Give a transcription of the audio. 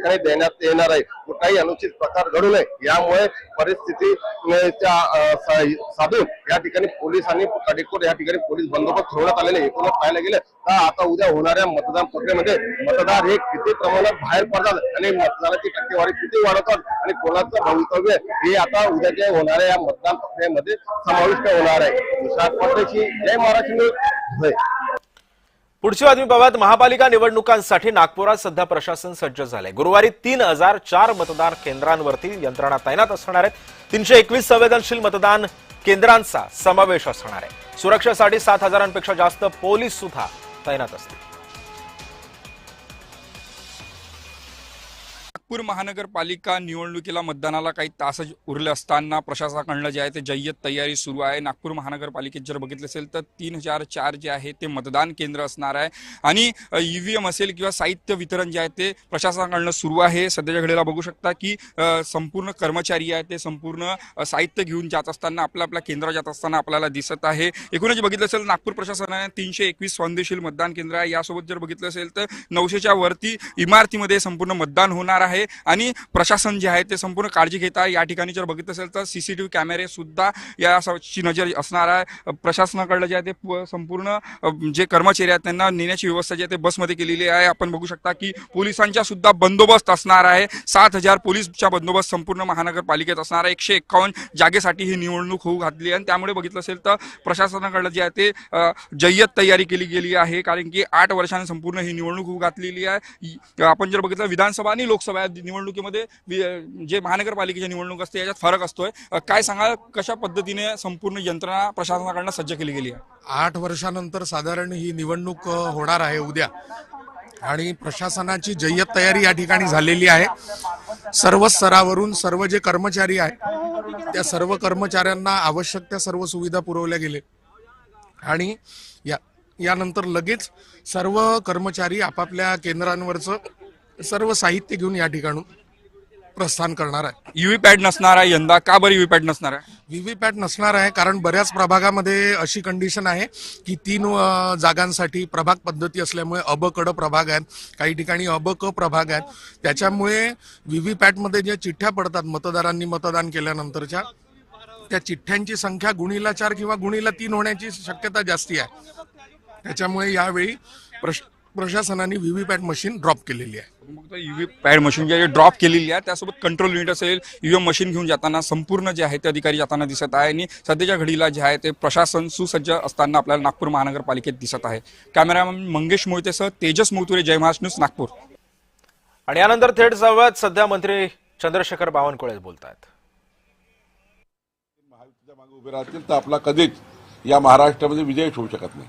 ठिकाणी देण्यात येणार आहे। कुठलाही अनुचित प्रकार घडू नये यामुळे परिस्थिती साधून या ठिकाणी पोलिसांनी काटेकोर या ठिकाणी पोलीस बंदोबस्त ठेवण्यात आलेले। एकूणच पाहायला गेलं तर आता उद्या होणाऱ्या मतदान प्रक्रियेमध्ये मतदार हे किती प्रमाणात बाहेर पडतात आणि मतदानाची टक्केवारी किती वाढवतात आणि कोणाचं भवितव्य हे आता उद्याच्या होणाऱ्या या मतदान प्रक्रियेमध्ये समाविष्ट होणार आहे। विशाल परदेशी, जय महाराष्ट्र न्यूज। पुढची बातमी पाहूयात। महापालिका निवडणुकांसाठी नागपुरात सध्या प्रशासन सज्ज झाले। गुरुवारी 3004 मतदान केंद्रांवरती यंत्रणा तैनात असणार आहेत। 321 संवेदनशील मतदान केंद्रांचा समावेश असणार आहे। सुरक्षेसाठी 7000पेक्षा जास्त पोलीस सुद्धा तैनात असतील। नागपूर महानगरपालिका निवडणुकीला मतदानाला काही तास उरले असताना प्रशासनाकडून जे आहे ते जय्यत तयारी सुरू आहे। नागपूर महानगरपालिकेत जर बघितलं असेल तर 3004 जे आहे ते मतदान केंद्र असणार आहे आणि ईव्हीएम असेल किंवा साहित्य वितरण जे आहे ते प्रशासनाकडून सुरू आहे। सध्याच्या घडीला बघू शकता की संपूर्ण कर्मचारी आहे ते संपूर्ण साहित्य घेऊन जात असताना आपल्या केंद्रावर जात असताना आपल्याला दिसत आहे। एकूणच बघितलं असेल नागपूर प्रशासनाने 321 संवेदनशील मतदान केंद्र आहे। यासोबत जर बघितलं असेल तर 900च्या वरती इमारतीमध्ये संपूर्ण मतदान होणार आहे आणि प्रशासन जे आहे ते संपूर्ण काळजी घेत आहे। या ठिकाणी जर बघितलं असेल तर सीसीटीव्ही कॅमेरे सुद्धा याची नजर असणार आहे। प्रशासनाकडे जे आहे ते संपूर्ण जे कर्मचारी आहेत त्यांना नेण्याची व्यवस्था जी आहे ते बसमध्ये केलेली आहे। आपण बघू शकता की पोलिसांचा सुद्धा बंदोबस्त असणार आहे। 7000 पोलीसचा बंदोबस्त संपूर्ण महानगरपालिकेत असणार आहे। 151 जागेसाठी ही निवडणूक होऊ घातली आणि त्यामुळे बघितलं असेल तर प्रशासनाकडे जे आहे ते जय्यत तयारी केली गेली आहे, कारण की 8 वर्षांनी संपूर्ण ही निवडणूक होऊ घातलेली आहे। आपण जर बघितलं विधानसभा आणि लोकसभा निवडणुकीमध्ये जे महानगरपालिकेची निवडणूक असते याच्यात फरक असतोय। काय सांगाल, कशा पद्धतीने संपूर्ण यंत्रणा प्रशासनाकडून सज्ज केली गेली आहे? 8 वर्षानंतर साधारण ही निवडणूक होणार आहे उद्या आणि प्रशासनाची जय्यत तयारी या ठिकाणी झालेली आहे। सर्व स्तरावरून सर्व जे कर्मचारी आहेत त्या सर्व कर्मचाऱ्यांना आवश्यक त्या सर्व सुविधा पुरवल्या गेले आणि यानंतर लगेच सर्व कर्मचारी आपापल्या केंद्रांवरचं सर्व साहित्य घेऊन या ठिकाणून प्रस्थान करणार आहे। व्हीव्हीपॅट नसणार आहे यंदा, का बरं व्हीव्हीपॅट नसणार आहे? व्हीव्हीपॅट नसणार आहे कारण बऱ्याच प्रभागामध्ये अशी कंडिशन आहे की 3 जागांसाठी प्रभाग पद्धती असल्यामुळे अ ब क प्रभाग आहेत, काही ठिकाणी अ ब क प्रभाग आहेत। त्याच्यामुळे व्हीव्हीपॅटमध्ये ज्या चिठ्ठ्या पडतात मतदारांनी मतदान केल्यानंतरच्या, त्या चिठ्ठ्यांची संख्या गुणीला 4 किंवा गुणीला 3 होण्याची शक्यता जास्ती आहे। त्याच्यामुळे यावेळी प्रशासनाने व्हीव्हीपॅट मशीन ड्रॉप केलेली आहे। व्हीव्हीपॅट मशीन जे ड्रॉप केलेली आहे त्यासोबत कंट्रोल युनिट असेल, ईव्हीएम मशीन घेऊन जाताना संपूर्ण जे आहे ते अधिकारी जाताना दिसत आहे आणि सध्याच्या घडीला जे आहे ते प्रशासन सुसज्ज असताना आपल्याला नागपूर महानगरपालिकेत दिसत आहे। कॅमेरामॅन मंगेश मोहितेसह तेजस मोतुरे, जय महाराष्ट्र न्यूज, नागपूर। आणि यानंतर थेट संवाद सध्या मंत्री चंद्रशेखर बावनकुळे बोलतात। महायुतीच्या मागे उभे राहतील तर आपला कधीच या महाराष्ट्रामध्ये विजय होऊ शकत नाही।